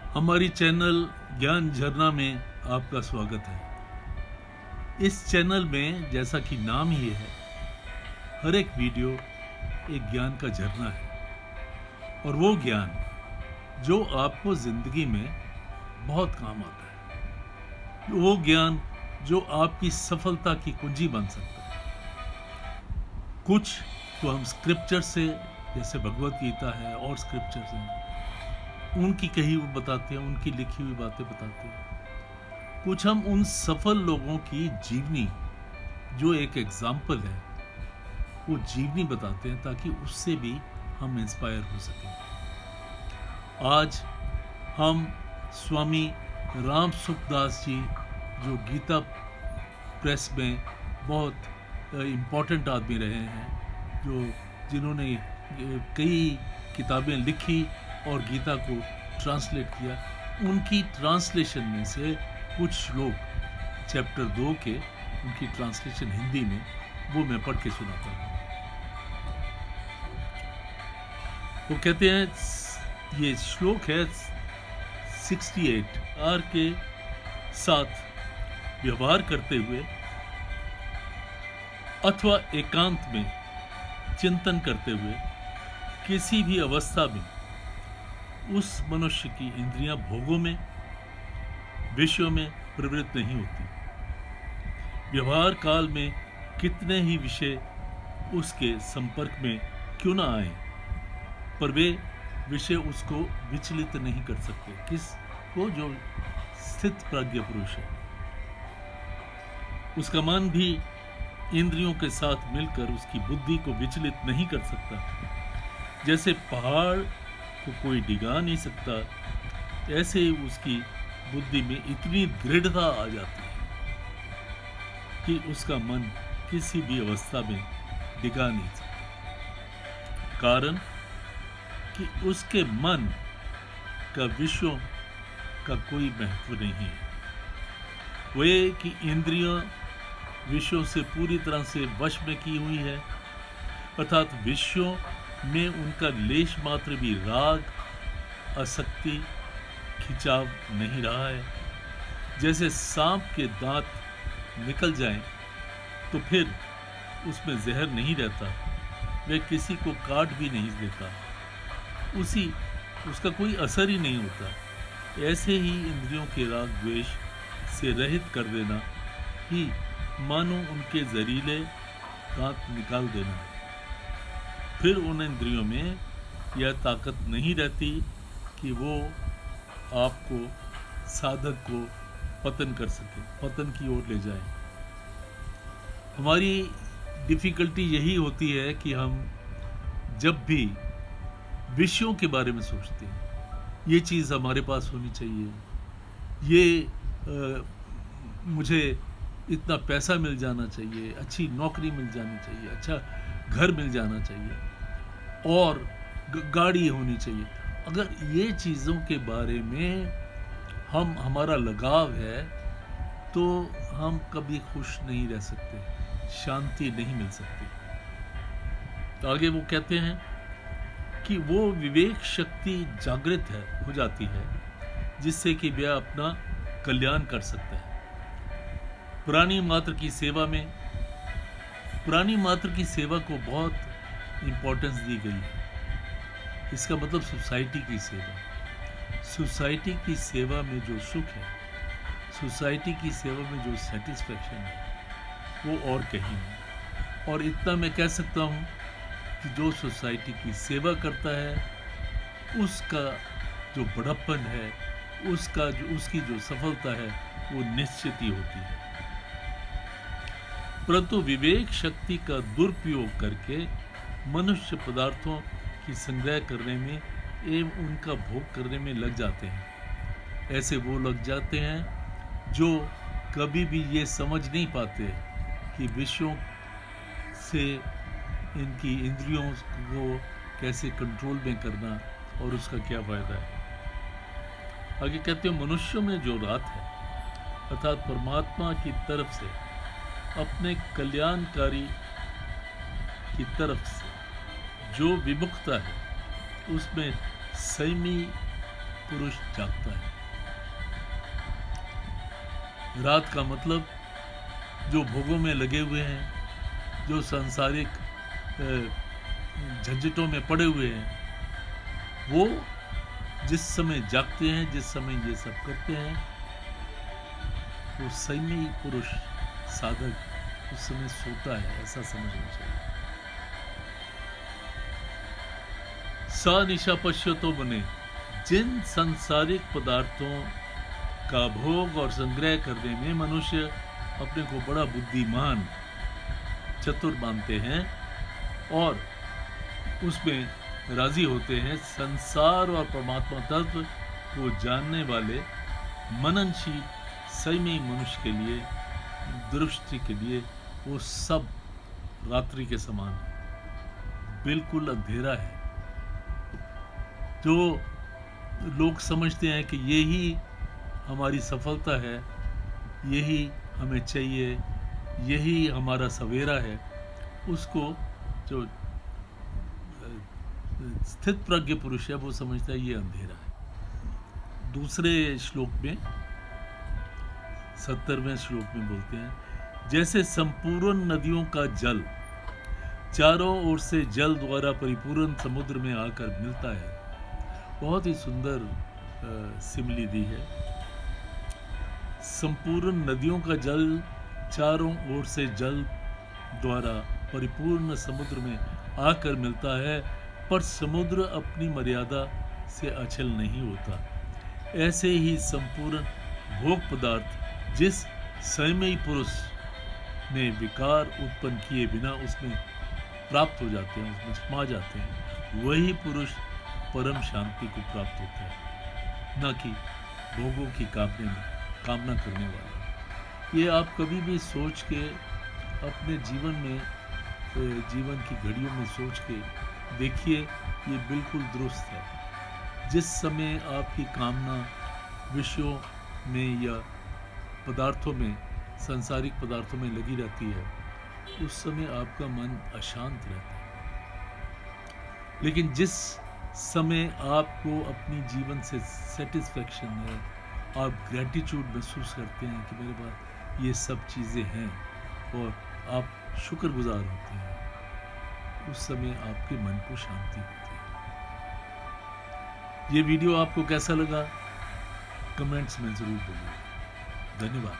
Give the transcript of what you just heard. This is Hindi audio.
हमारी चैनल ज्ञान झरना में आपका स्वागत है। इस चैनल में जैसा कि नाम ही है, हर एक वीडियो एक ज्ञान का झरना है और वो ज्ञान जो आपको जिंदगी में बहुत काम आता है, वो ज्ञान जो आपकी सफलता की कुंजी बन सकता है। कुछ तो हम स्क्रिप्चर से, जैसे भगवत गीता है और स्क्रिप्चर से, उनकी कही हुई बताते हैं, उनकी लिखी हुई बातें बताते हैं। कुछ हम उन सफल लोगों की जीवनी, जो एक एग्जाम्पल है, वो जीवनी बताते हैं ताकि उससे भी हम इंस्पायर हो सकें। आज हम स्वामी राम सुखदास जी, जो गीता प्रेस में बहुत इम्पोर्टेंट आदमी रहे हैं, जिन्होंने कई किताबें लिखी और गीता को ट्रांसलेट किया, उनकी ट्रांसलेशन में से कुछ श्लोक, चैप्टर 2 के, उनकी ट्रांसलेशन हिंदी में, वो मैं पढ़ के सुनाता हूँ। वो कहते हैं, ये श्लोक है 68, आर के साथ व्यवहार करते हुए अथवा एकांत में चिंतन करते हुए किसी भी अवस्था में उस मनुष्य की इंद्रियां भोगों में, विषयों में प्रवृत्त नहीं होती। व्यवहार काल में कितने ही विषय उसके संपर्क में क्यों ना आए, पर वे विषय उसको विचलित नहीं कर सकते। किसको? जो स्थित प्रज्ञ पुरुष है। उसका मन भी इंद्रियों के साथ मिलकर उसकी बुद्धि को विचलित नहीं कर सकता। जैसे पहाड़ को कोई डिगा नहीं सकता, ऐसे ही उसकी बुद्धि में इतनी दृढ़ता आ जाती है कि उसका मन किसी भी अवस्था में डिगा नहीं सकता। कारण कि उसके मन का विषयों का कोई महत्व नहीं है। वे कि इंद्रियां विषयों से पूरी तरह से वश में की हुई है, अर्थात विषयों में उनका लेश मात्र भी राग, आसक्ति, खिंचाव नहीं रहा है। जैसे सांप के दांत निकल जाएं तो फिर उसमें जहर नहीं रहता, वह किसी को काट भी नहीं देता, उसका कोई असर ही नहीं होता। ऐसे ही इंद्रियों के राग द्वेष से रहित कर देना ही मानो उनके जहरीले दांत निकाल देना। फिर उन इंद्रियों में यह ताकत नहीं रहती कि वो आपको, साधक को पतन कर सके, पतन की ओर ले जाए। हमारी डिफ़िकल्टी यही होती है कि हम जब भी विषयों के बारे में सोचते हैं, ये चीज़ हमारे पास होनी चाहिए, ये मुझे इतना पैसा मिल जाना चाहिए, अच्छी नौकरी मिल जानी चाहिए, अच्छा घर मिल जाना चाहिए और गाड़ी होनी चाहिए। अगर ये चीज़ों के बारे में हमारा लगाव है तो हम कभी खुश नहीं रह सकते, शांति नहीं मिल सकती। तो आगे वो कहते हैं कि वो विवेक शक्ति जागृत हो जाती है, जिससे कि वह अपना कल्याण कर सकता है। प्राणी मात्र की सेवा को बहुत इम्पोर्टेंस दी गई है। इसका मतलब सोसाइटी की सेवा। सोसाइटी की सेवा में जो सुख है, सोसाइटी की सेवा में जो सेटिस्फैक्शन है, वो और कहीं नहीं। और इतना मैं कह सकता हूँ कि जो सोसाइटी की सेवा करता है, उसका जो बड़प्पन है, उसकी जो सफलता है, वो निश्चित ही होती है। परंतु विवेक शक्ति का दुरुपयोग करके मनुष्य पदार्थों की संग्रह करने में एवं उनका भोग करने में लग जाते हैं। ऐसे वो लग जाते हैं जो कभी भी ये समझ नहीं पाते कि विषयों से इनकी इंद्रियों को कैसे कंट्रोल में करना और उसका क्या फायदा है। आगे कहते हैं, मनुष्यों में जो रात है, अर्थात परमात्मा की तरफ से, अपने कल्याणकारी की तरफ से जो विमुखता है, उसमें संयमी पुरुष जागता है। रात का मतलब जो भोगों में लगे हुए हैं, जो सांसारिक झंझटों में पड़े हुए हैं, वो जिस समय जागते हैं, जिस समय ये सब करते हैं, वो संयमी पुरुष साधक उस समय सोता है, ऐसा समझना चाहिए। स निशा पश्यतो बने, जिन सांसारिक पदार्थों का भोग और संग्रह करने में मनुष्य अपने को बड़ा बुद्धिमान, चतुर मानते हैं और उसमें राजी होते हैं, संसार और परमात्मा तत्व को जानने वाले मननशील संयमी मनुष्य के लिए, दृष्टि के लिए वो सब रात्रि के समान है, बिल्कुल अंधेरा है। जो लोग समझते हैं कि यही हमारी सफलता है, यही हमें चाहिए, यही हमारा सवेरा है, उसको जो स्थित प्रज्ञ पुरुष है वो समझता है ये अंधेरा है। दूसरे श्लोक में 70वें श्लोक में बोलते हैं, जैसे संपूर्ण नदियों का जल चारों ओर से जल द्वारा परिपूर्ण समुद्र में आकर मिलता है। बहुत ही सुंदर सिमली दी है। संपूर्ण नदियों का जल चारों ओर से जल द्वारा परिपूर्ण समुद्र में आकर मिलता है, पर समुद्र अपनी मर्यादा से अचल नहीं होता। ऐसे ही संपूर्ण भोग पदार्थ जिस संयमी पुरुष ने विकार उत्पन्न किए बिना उसमें प्राप्त हो जाते हैं, उसमें समा जाते हैं, वही पुरुष परम शांति को प्राप्त होता है, न कि भोगों की कामना करने वाला। ये आप कभी भी सोच के अपने जीवन में, जीवन की घड़ियों में सोच के देखिए, ये बिल्कुल दुरुस्त है। जिस समय आपकी कामना विषयों में या पदार्थों में, सांसारिक पदार्थों में लगी रहती है, उस समय आपका मन अशांत रहता है। लेकिन जिस समय आपको अपनी जीवन से सेटिस्फैक्शन है, आप ग्रैटिट्यूड महसूस करते हैं कि मेरे पास ये सब चीज़ें हैं और आप शुक्रगुजार होते हैं, उस समय आपके मन को शांति होती है। ये वीडियो आपको कैसा लगा कमेंट्स में ज़रूर बोलिए। धन्यवाद।